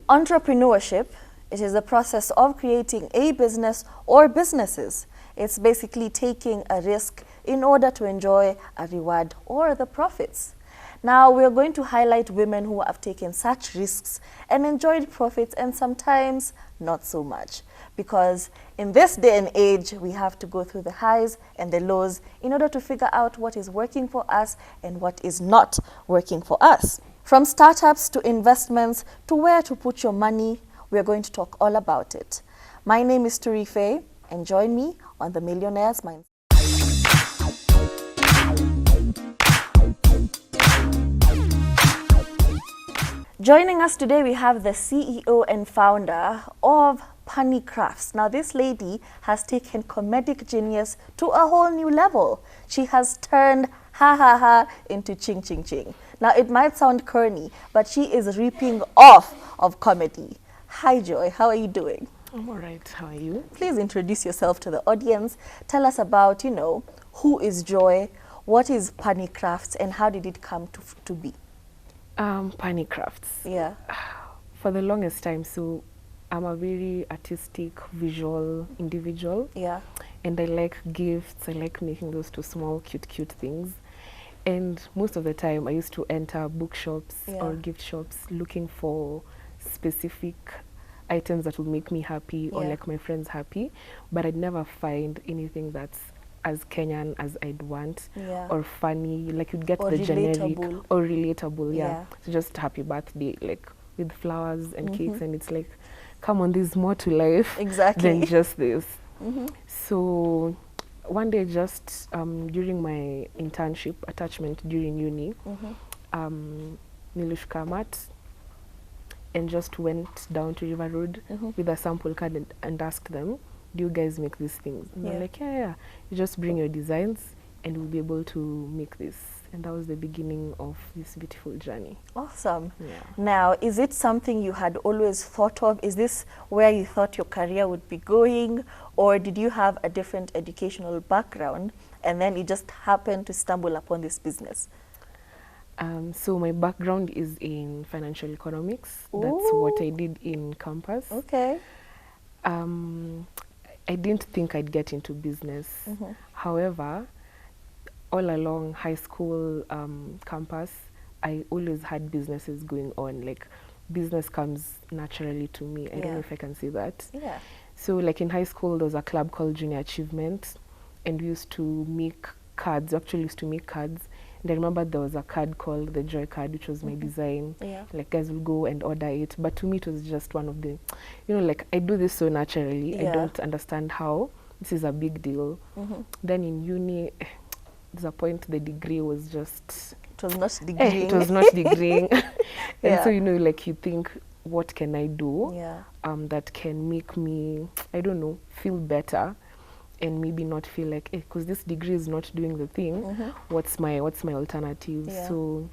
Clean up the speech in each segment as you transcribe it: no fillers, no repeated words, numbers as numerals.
Entrepreneurship, it is the process of creating a business or businesses. It's basically taking a risk in order to enjoy a reward or the profits. Now, we're going to highlight women who have taken such risks and enjoyed profits, and sometimes not so much. Because in this day and age, we have to go through the highs and the lows in order to figure out what is working for us and what is not working for us. From startups to investments to where to put your money, we're going to talk all about it. My name is Turife, and join me on The Millionaire's Mind. Joining us today, we have the CEO and founder of Punny Crafts. Now, this lady has taken comedic genius to a whole new level. She has turned ha ha ha into ching ching ching. Now, it might sound corny, but she is reaping off of comedy. Hi, Joy. How are you doing? I'm all right. How are you? Please introduce yourself to the audience. Tell us about, who is Joy, what is Punny Crafts, and how did it come to be? Punny Crafts. Yeah. For the longest time, so I'm a very artistic, visual individual. Yeah. And I like gifts. I like making those two small, cute things. And most of the time, I used to enter bookshops or gift shops looking for specific items that would make me happy or like my friends happy. But I'd never find anything that's as Kenyan as I'd want or funny. Like you'd get or the generic or relatable. So just happy birthday, like with flowers and cakes. And it's like, come on, there's more to life than just this. So one day, just during my internship attachment during uni, nilishuka mat and just went down to River Road with a sample card and asked them, do you guys make these things? And they're like, yeah. You just bring your designs and we'll be able to make this. And that was the beginning of this beautiful journey. Awesome. Yeah. Now, is it something you had always thought of? Is this where you thought your career would be going? Or did you have a different educational background and then you just happened to stumble upon this business? So my background is in financial economics. Ooh. That's what I did in campus. Okay. I didn't think I'd get into business. However, all along high school campus, I always had businesses going on. Like business comes naturally to me. I don't know if I can say that. Yeah. So like in high school, there was a club called Junior Achievement, and we used to make cards. We actually used to make cards. And I remember there was a card called the Joy card, which was my design. Like guys will go and order it. But to me, it was just one of the, like I do this so naturally. I don't understand how. This is a big deal. Then in uni, there's a point the degree was just... It was not degreeing. It was not degreeing. And so, like you think, what can I do that can make me, I don't know, feel better? And maybe not feel like, because this degree is not doing the thing, what's my alternative? So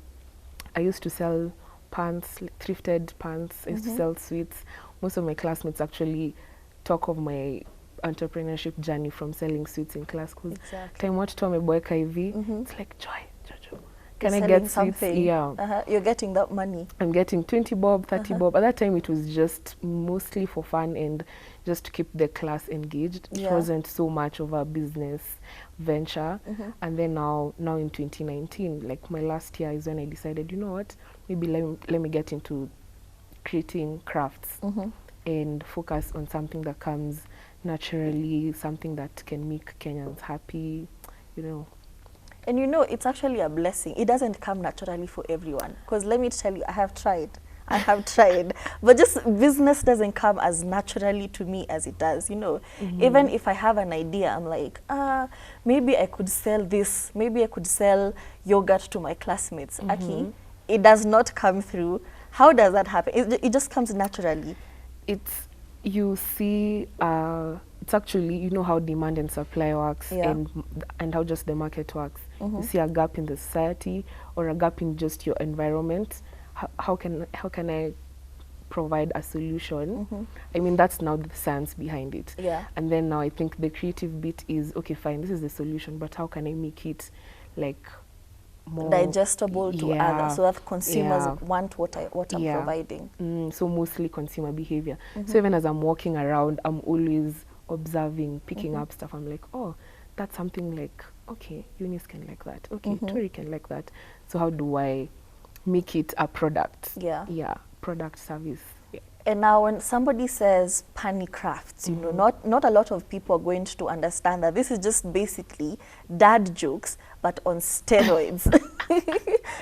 I used to sell pants, like thrifted pants. I used to sell sweets. Most of my classmates actually talk of my entrepreneurship journey from selling sweets in class. Because time what to my boy KV, it's like, Joy, Jojo, can I get sweets? Yeah. You're getting that money. I'm getting 20 bob, 30 bob. At that time, it was just mostly for fun and just to keep the class engaged. It wasn't so much of a business venture. And then now in 2019, like my last year is when I decided, you know what, maybe let me get into creating crafts and focus on something that comes naturally, something that can make Kenyans happy, And it's actually a blessing. It doesn't come naturally for everyone. Because let me tell you, I have tried. But just business doesn't come as naturally to me as it does, Even if I have an idea, I'm like, maybe I could sell this. Maybe I could sell yogurt to my classmates. Aki, it does not come through. How does that happen? It just comes naturally. You see, it's actually, how demand and supply works and how just the market works. You see a gap in the society or a gap in just your environment. How can I provide a solution? I mean, that's now the science behind it. And then now I think the creative bit is, okay, fine, this is the solution, but how can I make it like more digestible to others, so that consumers want what I'm providing. So mostly consumer behavior. So even as I'm walking around, I'm always observing, picking up stuff. I'm like, oh, that's something like, okay, Eunice can like that. Okay, Tori can like that. So how do I make it a product? Yeah, product service. Yeah. And now when somebody says Punny Crafts, you know, not a lot of people are going to understand that this is just basically dad jokes, but on steroids.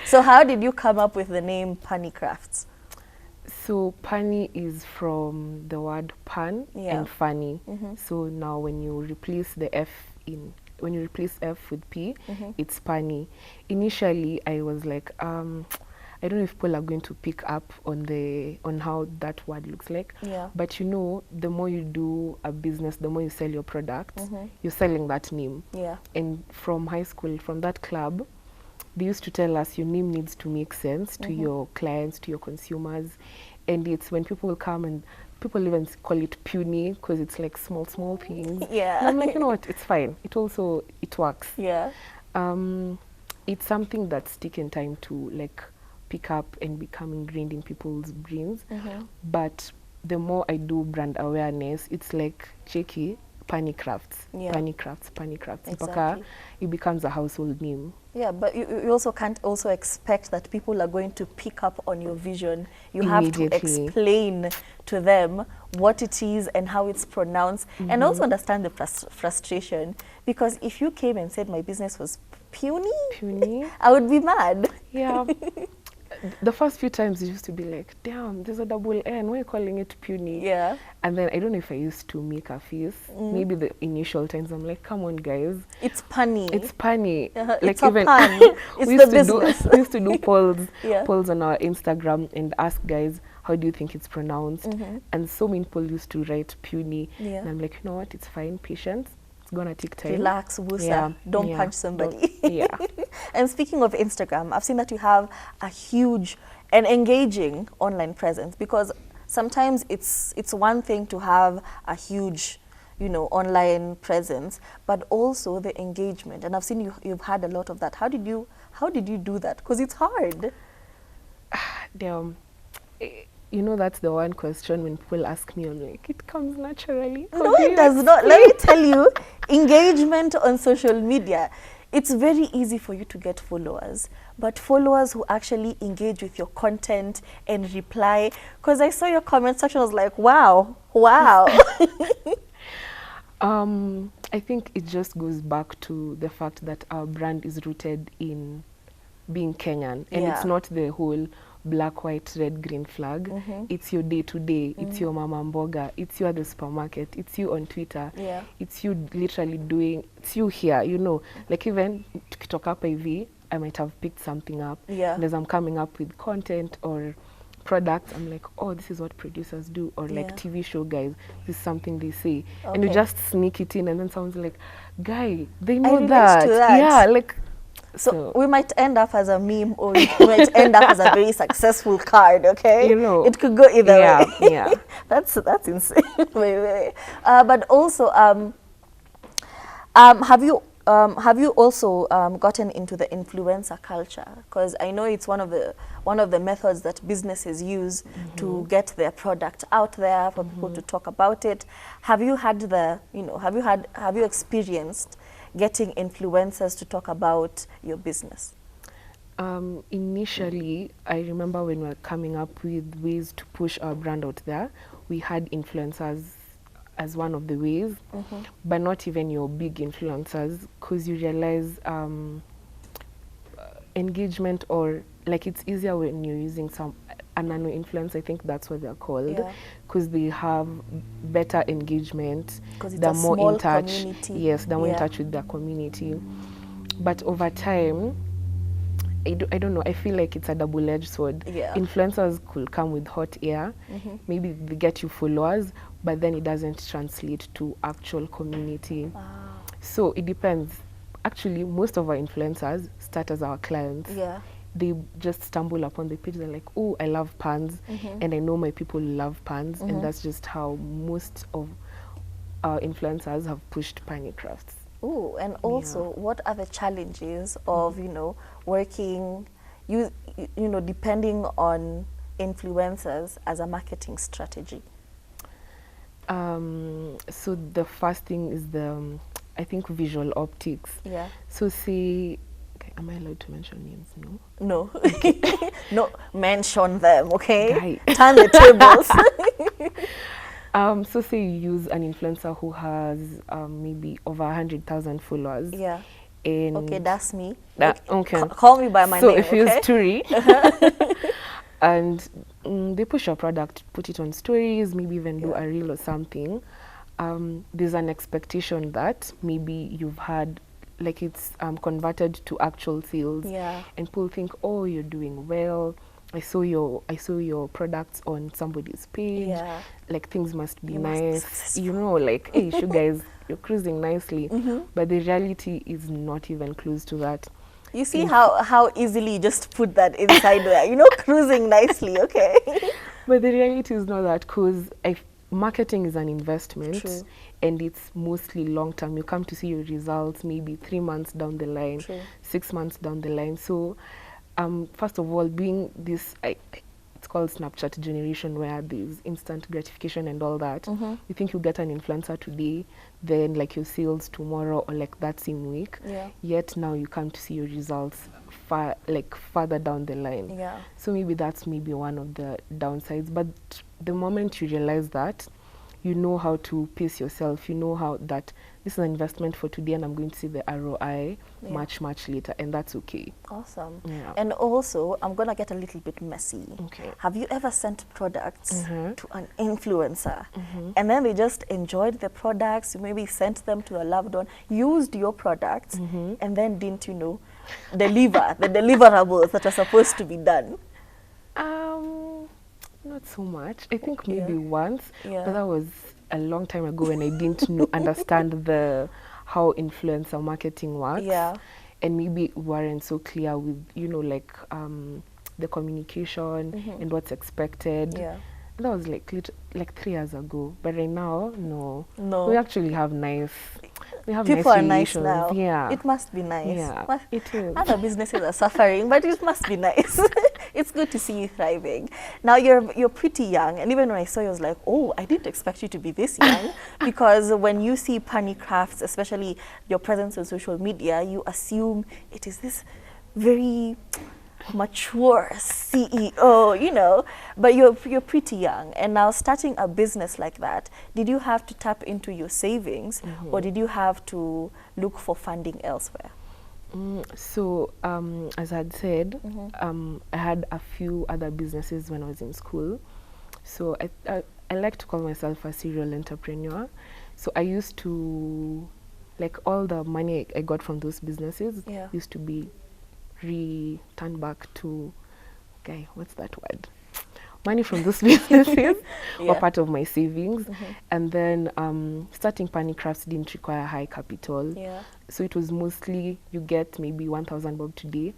So how did you come up with the name Punny Crafts? So Punny is from the word pun and funny. So now when you replace the F with P, it's Punny. Initially, I was like, I don't know if people are going to pick up on how that word looks like. But you know, the more you do a business, the more you sell your product, you're selling that name. And from high school, from that club, they used to tell us your name needs to make sense to your clients, to your consumers. And it's when people will come and people even call it puny because it's like small things. And I'm like, you know what, it's fine. It works. It's something that's taken time to like pick up and become ingrained in people's brains. But the more I do brand awareness, it's like cheeky Punny Crafts, Punny Crafts. Exactly. It becomes a household name. Yeah, but you also can't also expect that people are going to pick up on your vision. You have to explain to them what it is and how it's pronounced, and also understand the frustration. Because if you came and said my business was puny, I would be mad. Yeah. The first few times it used to be like, damn, there's a double N, why are you calling it puny? And then I don't know if I used to make a face. Maybe the initial times I'm like, come on guys, it's punny. It's punny. Like it's even a pun. It's the business. We used to do polls on our Instagram and ask guys, how do you think it's pronounced? And so many people used to write puny. And I'm like, you know what, it's fine, patience. Gonna take time. Relax, Wusa. Don't punch somebody. And speaking of Instagram, I've seen that you have a huge and engaging online presence, because sometimes it's one thing to have a huge, you know, online presence, but also the engagement. And I've seen you've had a lot of that. How did you do that? Because it's hard. You know, that's the one question when people ask me, I'm like, it comes naturally. No, it does not. Let me tell you, engagement on social media, it's very easy for you to get followers, but followers who actually engage with your content and reply, because I saw your comment section, I was like, wow. I think it just goes back to the fact that our brand is rooted in being Kenyan, and it's not the whole black, white, red, green flag. It's your day-to-day. It's your mama mboga. It's you at the supermarket. It's you on Twitter. It's you literally doing, it's you here, you know. Like even tukitoka hapa hivi, I might have picked something up. And as I'm coming up with content or products, I'm like, oh, this is what producers do. Or like TV show guys, this is something they say. And you just sneak it in, and then someone's like, guy, they know that. Yeah, like, so we might end up as a meme, or we might end up as a very successful card, okay? You know, it could go either way. Yeah. That's insane. But also, have you also gotten into the influencer culture? Because I know it's one of the methods that businesses use to get their product out there for people to talk about it. Have you had have you experienced getting influencers to talk about your business? Initially, I remember when we were coming up with ways to push our brand out there, we had influencers as one of the ways, but not even your big influencers, because you realize engagement, or like it's easier when you're using a nano influence, I think that's what they're called, because they have better engagement, they're more in touch. Community. Yes, they're more in touch with their community. But over time, I don't know, I feel like it's a double-edged sword. Influencers could come with hot air, maybe they get you followers, but then it doesn't translate to actual community. So it depends. Actually, most of our influencers start as our clients. They just stumble upon the page, they're like, oh, I love pans, and I know my people love pans, and that's just how most of our influencers have pushed Punny Crafts. Oh, and also, what are the challenges of, working, depending on influencers as a marketing strategy? So the first thing is I think visual optics. Yeah. So say, okay, am I allowed to mention names? No. No. Okay. No, mention them, okay? Guy. Turn the tables. So say you use an influencer who has maybe over 100,000 followers. Yeah. And okay, that's me. Okay. Call me by my name, So if you use Turi, and they push your product, put it on stories, maybe even do a reel or something, there's an expectation that maybe you've had, like it's converted to actual sales. Yeah. And people think, oh, you're doing well. I saw your products on somebody's page. Yeah. Like things must be nice. Like, hey, you guys, you're cruising nicely. But the reality is not even close to that. You see how easily you just put that inside there, cruising nicely, okay? But the reality is not that, because marketing is an investment. True. And it's mostly long term. You come to see your results maybe 3 months down the line, True. 6 months down the line. So first of all, being this, it's called Snapchat generation, where there's instant gratification and all that. You think you get an influencer today, then like your sales tomorrow or like that same week. Yeah. Yet now you come to see your results further down the line. Yeah. So maybe that's maybe one of the downsides. But the moment you realize that, you know how to pace yourself. You know how that this is an investment for today and I'm going to see the ROI much later, and that's okay. Awesome. Yeah. And also, I'm going to get a little bit messy. Okay. Have you ever sent products to an influencer and then they just enjoyed the products, you maybe sent them to a loved one, used your products, and then didn't, deliver the deliverables that are supposed to be done? Not so much. I think maybe once, but that was a long time ago when I didn't understand how influencer marketing works. Yeah. And maybe weren't so clear with, the communication and what's expected. Yeah. That was like 3 years ago. But right now, no. We actually have People are nice now. Yeah. It must be nice. Yeah, it is. Other businesses are suffering, but it must be nice. It's good to see you thriving. Now you're pretty young, and even when I saw you, I was like, oh, I didn't expect you to be this young, because when you see Punny Crafts, especially your presence on social media, you assume it is this very mature CEO, but you're pretty young, and now starting a business like that, did you have to tap into your savings, or did you have to look for funding elsewhere? So as I had said, I had a few other businesses when I was in school. So I like to call myself a serial entrepreneur. So I used to, like, all the money I got from those businesses used to be returned back to, what's that word? Money from those businesses were part of my savings. And then starting Punny Crafts didn't require high capital. Yeah. So it was mostly you get maybe 1,000 bob today,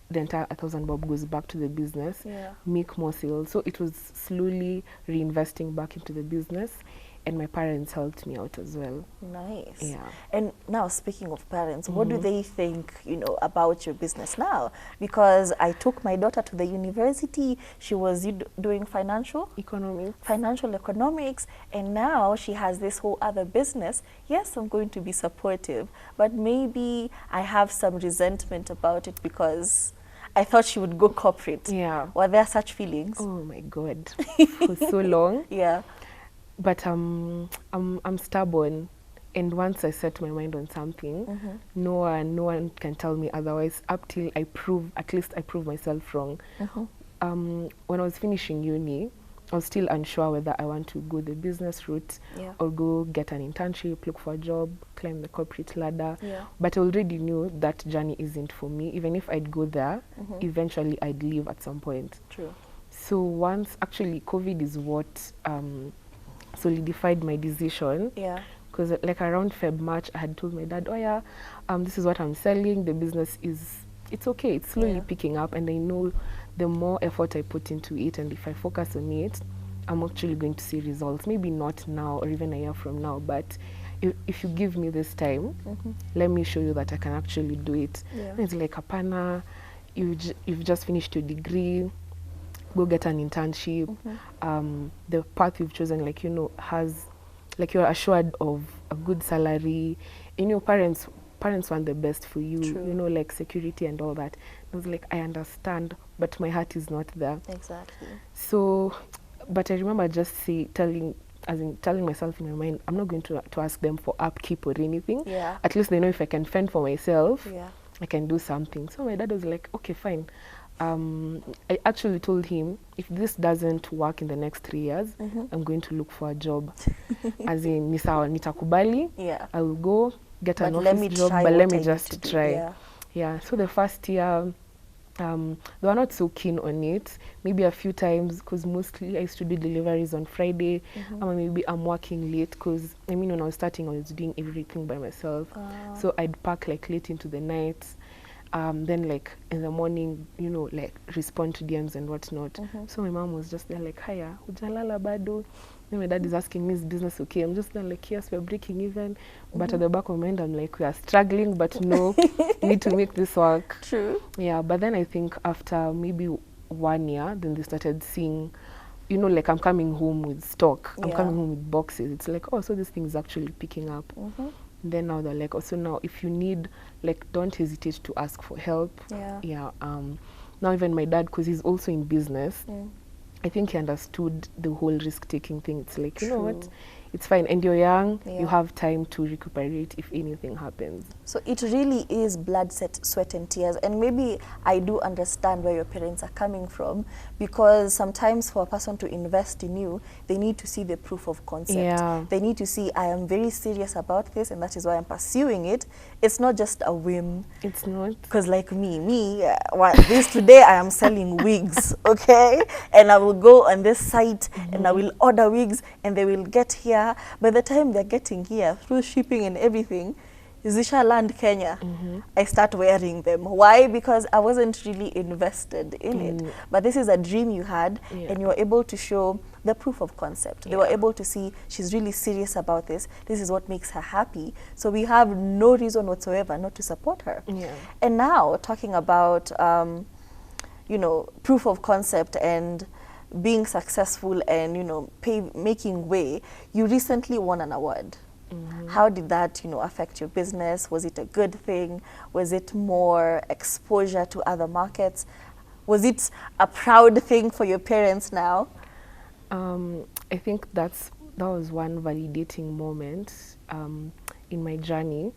the entire 1,000 bob goes back to the business, make more sales. So it was slowly reinvesting back into the business. And my parents helped me out as well. Nice. Yeah. And now, speaking of parents, what do they think, about your business now? Because I took my daughter to the university. She was doing financial economics, and now she has this whole other business. Yes, I'm going to be supportive, but maybe I have some resentment about it because I thought she would go corporate. Yeah. Were there such feelings? Oh my God, for so long. Yeah. But I'm stubborn, and once I set my mind on something, no one can tell me otherwise. Up till I prove myself wrong. When I was finishing uni, I was still unsure whether I want to go the business route or go get an internship, look for a job, climb the corporate ladder. Yeah. But I already knew that journey isn't for me. Even if I'd go there, eventually I'd leave at some point. True. So once, actually, COVID is what solidified my decision. Yeah. Because like around March, I had told my dad, this is what I'm selling. The business it's okay. It's slowly picking up, and I know the more effort I put into it, and if I focus on it, I'm actually going to see results. Maybe not now or even a year from now, but if you give me this time, let me show you that I can actually do it. And it's like, apana, you've just finished your degree, go get an internship. The path you've chosen, like, you know, has, like, you're assured of a good salary, and your parents want the best for you. True. You know, like security and all that. I was like, I understand, but my heart is not there. Exactly. So, but I remember just telling myself in my mind, I'm not going to ask them for upkeep or anything. Yeah. At least they know if I can fend for myself, Yeah. I can do something. So my dad was like, okay, fine. I actually told him, if this doesn't work in the next 3 years, I'm going to look for a job. As in, ni sawa, nitakubali, Yeah. I will go get an let office me job, try but what let me I need just to do. try. Yeah. Yeah, so the first year, they were not so keen on it. Maybe a few times, because mostly I used to do deliveries on Friday, or maybe I'm working late, because I mean, when I was starting, I was doing everything by myself. So I'd pack like late into the night, then like in the morning, you know, like respond to DMs and whatnot. So my mom was just there like, haya, ujalala bado? Then my dad is asking me, is business okay? I'm just there like, yes, we're breaking even. But at the back of my mind, I'm like, we are struggling, but no, we need to make this work. True. Yeah, but then I think after maybe 1 year, then they started seeing, you know, like I'm coming home with stock. I'm coming home with boxes. It's like, oh, so this thing is actually picking up. Then now they're like, oh, so now if you need, like, don't hesitate to ask for help. Yeah. Now even my dad, because he's also in business, I think he understood the whole risk-taking thing. It's like, you know what, it's fine. And you're young, you have time to recuperate if anything happens. So it really is blood, sweat and tears. And maybe I do understand where your parents are coming from, because sometimes for a person to invest in you, they need to see the proof of concept. Yeah. They need to see, I am very serious about this, and that is why I'm pursuing it. It's not just a whim. It's not. Because like this today I am selling wigs, okay? And I will go on this site and I will order wigs and they will get here. By the time they're getting here, through shipping and everything, Zisha land Kenya, I start wearing them. Why? Because I wasn't really invested in it. But this is a dream you had, and you were able to show the proof of concept. They were able to see she's really serious about this. This is what makes her happy. So we have no reason whatsoever not to support her. And now, talking about, you know, proof of concept and being successful and, you know, making way, you recently won an award. How did that, you know, affect your business? Was it a good thing? Was it more exposure to other markets? Was it a proud thing for your parents now? I think that was one validating moment in my journey,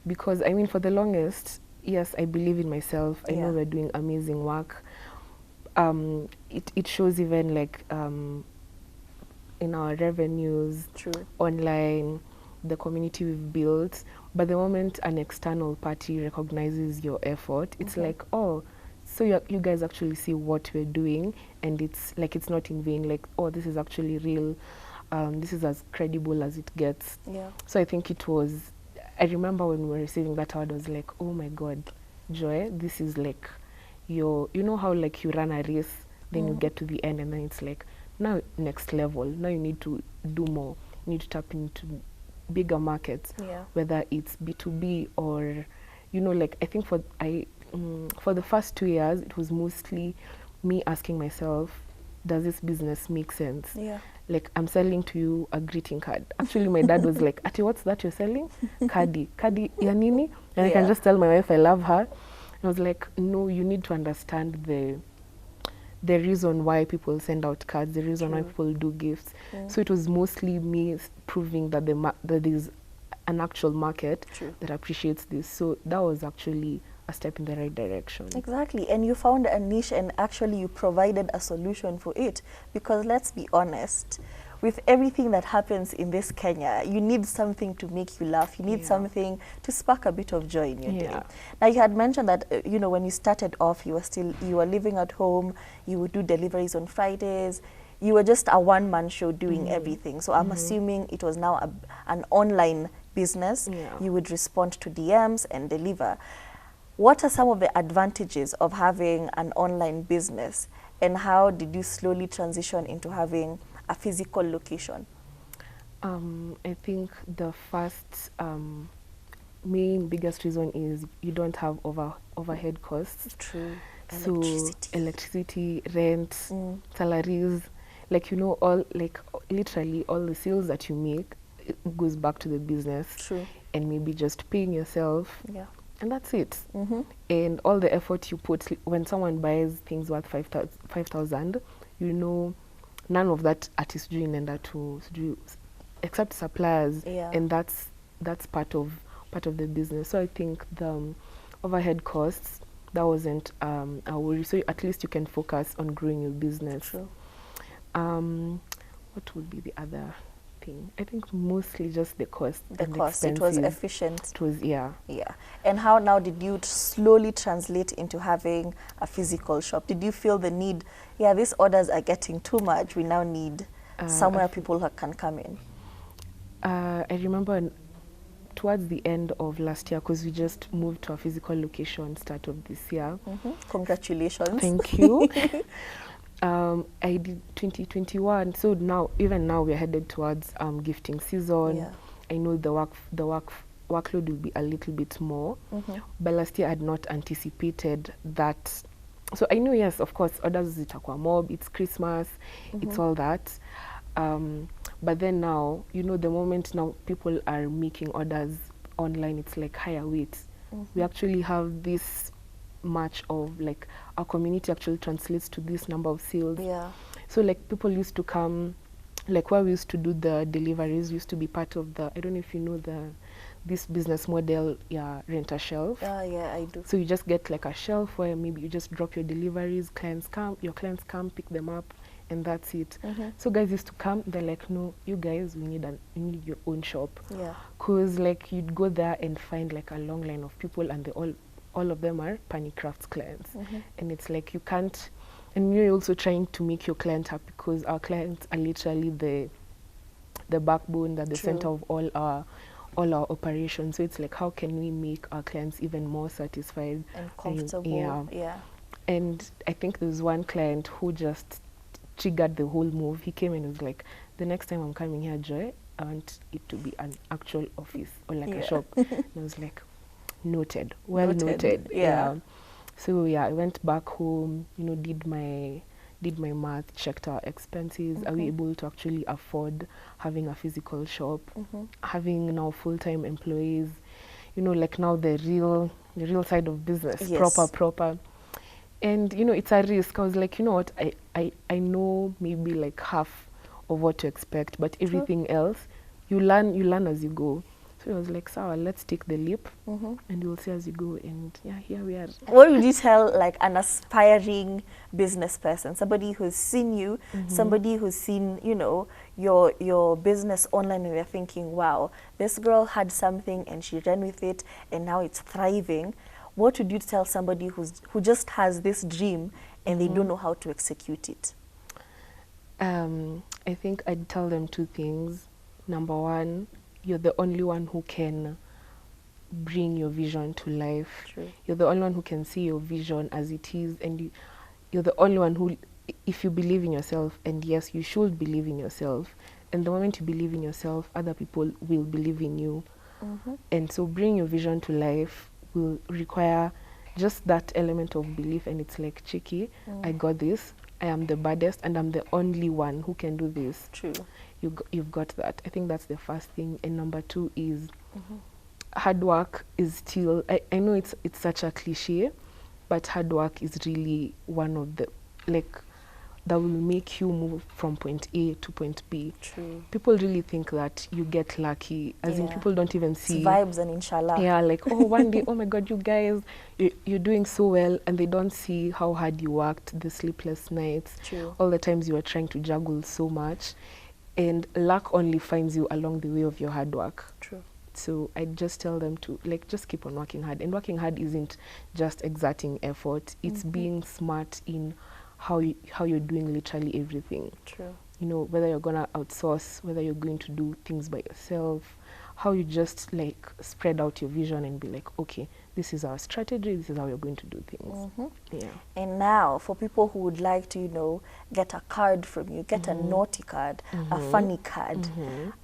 because I mean, for the longest, yes, I believe in myself. I know we're doing amazing work. It shows even like in our revenues, online, the community we've built. But the moment an external party recognizes your effort, it's like, oh, so you guys actually see what we're doing, and it's like, it's not in vain. Like, oh, this is actually real. This is as credible as it gets. So I think it was, I remember when we were receiving that award, I was like, oh my God, Joy, this is like you know how like you run a race, then you get to the end, and then it's like, now next level, now you need to do more. You need to tap into bigger markets, whether it's B2B or, you know, like I think for the first 2 years, it was mostly me asking myself, does this business make sense? Like, I'm selling to you a greeting card. Actually, my dad was like, Ati, what's that you're selling? Kadi ya nini? And I can just tell my wife I love her. And I was like, no, you need to understand the reason why people send out cards, the reason why people do gifts. So it was mostly me proving that that there's an actual market that appreciates this. So that was actually a step in the right direction. Exactly. And you found a niche, and actually you provided a solution for it. Because let's be honest, with everything that happens in this Kenya, you need something to make you laugh. You need something to spark a bit of joy in your day. Now, you had mentioned that, you know, when you started off, you were living at home, you would do deliveries on Fridays. You were just a one-man show doing everything. So I'm assuming it was now an online business. You would respond to DMs and deliver. What are some of the advantages of having an online business, and how did you slowly transition into having a physical location? I think the first main biggest reason is you don't have overhead costs. True. So electricity, rent, salaries, like, you know, all, like, literally all the sales that you make, it goes back to the business. True. And maybe just paying yourself. Yeah. And that's it. And all the effort you put, when someone buys things worth 5,000, you know, none of that artist doing and that to do, except suppliers. Yeah. And that's part of the business. So I think the overhead costs, that wasn't a worry. So at least you can focus on growing your business. True. What would be the other thing? I think mostly just the cost. The cost. It was efficient. It was, yeah. Yeah. And how now did you slowly translate into having a physical shop? Did you feel the need? Yeah, these orders are getting too much. We now need somewhere people can come in. I remember towards the end of last year, because we just moved to a physical location start of this year. Congratulations. Thank you. I did 2021. So now, even now, we're headed towards gifting season. Yeah. I know the workload will be a little bit more. But last year, I had not anticipated that. So I know, yes, of course, orders zitakuwa mob. It's Christmas. It's all that. But then now, you know, the moment now people are making orders online, it's like higher weights. We actually have this much of, like, our community actually translates to this number of sales. Yeah. So, like, people used to come, like, where we used to do the deliveries used to be part of the, I don't know if you know this business model, yeah, rent a shelf. Yeah, I do. So you just get like a shelf where maybe you just drop your deliveries, your clients come, pick them up, and that's it. So guys used to come, they're like, no, you guys, we need your own shop. Yeah. Cause like you'd go there and find like a long line of people, and they all of them are Punny Crafts clients. And it's like you can't, and you're also trying to make your client happy, because our clients are literally the backbone, they're the center of all our operations. So it's like, how can we make our clients even more satisfied and comfortable? Yeah. And I think there's one client who just triggered the whole move. He came and was like, the next time I'm coming here, Joy, I want it to be an actual office or like a shop. And I was like, noted, well noted. Yeah. So yeah, I went back home, you know, did my math, checked our expenses. Are we able to actually afford having a physical shop, having now full-time employees, you know, like now the real side of business, proper. And, you know, it's a risk. I was like, you know what, I know maybe like half of what to expect, but everything else, you learn as you go. So I was like, Sawa, let's take the leap, and you'll see as you go. And yeah, here we are. What would you tell like an aspiring business person, somebody who's seen you, somebody who's seen, you know, your business online, and they're thinking, wow, this girl had something and she ran with it and now it's thriving? What would you tell somebody who just has this dream and they don't know how to execute it? I think I'd tell them two things. Number one, you're the only one who can bring your vision to life. True. You're the only one who can see your vision as it is, and you're the only one who, if you believe in yourself, and yes, you should believe in yourself, and the moment you believe in yourself, other people will believe in you. And so bring your vision to life will require just that element of belief, and it's like, Chiki, I got this, I am the baddest, and I'm the only one who can do this. True. You've got that. I think that's the first thing. And number two is hard work is still, I know it's such a cliche, but hard work is really one of the, like, that will make you move from point A to point B. True. People really think that you get lucky, as in people don't even see. It's vibes and inshallah. Yeah, like, oh, one day, oh my God, you guys, you're doing so well, and they don't see how hard you worked, the sleepless nights, all the times you were trying to juggle so much. And luck only finds you along the way of your hard work. True. So I just tell them to, like, just keep on working hard. And working hard isn't just exerting effort. It's being smart in how you're doing literally everything. True. You know, whether you're going to outsource, whether you're going to do things by yourself, how you just, like, spread out your vision and be like, okay, this is our strategy, this is how we're going to do things. Yeah. And now, for people who would like to, you know, get a card from you, get a naughty card, a funny card,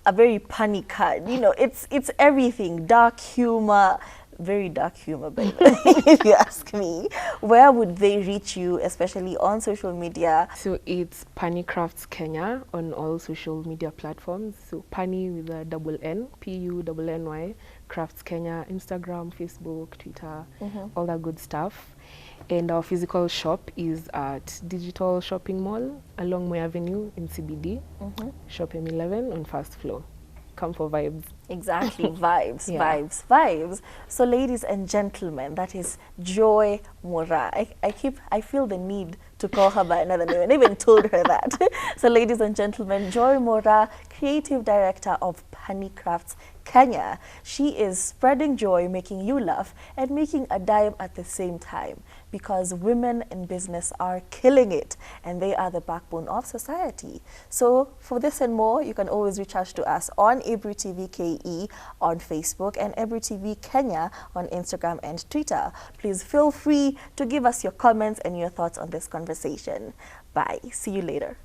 a very punny card, you know, it's everything, dark humor, very dark humor, baby, if you ask me. Where would they reach you, especially on social media? So it's Punny Crafts Kenya on all social media platforms. So Punny with a double N, Punny, Crafts Kenya, Instagram, Facebook, Twitter, all that good stuff. And our physical shop is at Digital Shopping Mall along Moy Avenue in CBD, Shop M11 on first floor. Come for vibes. Exactly, vibes, vibes, vibes. So ladies and gentlemen, that is Joy Mora. I feel the need to call her by another name, and I even told her that. So ladies and gentlemen, Joy Mora, creative director of Punny Crafts Kenya. She is spreading joy, making you laugh, and making a dime at the same time, because women in business are killing it, and they are the backbone of society. So for this and more, you can always reach out to us on Ebru TV KE on Facebook and Ebru TV Kenya on Instagram and Twitter. Please feel free to give us your comments and your thoughts on this conversation. Bye. See you later.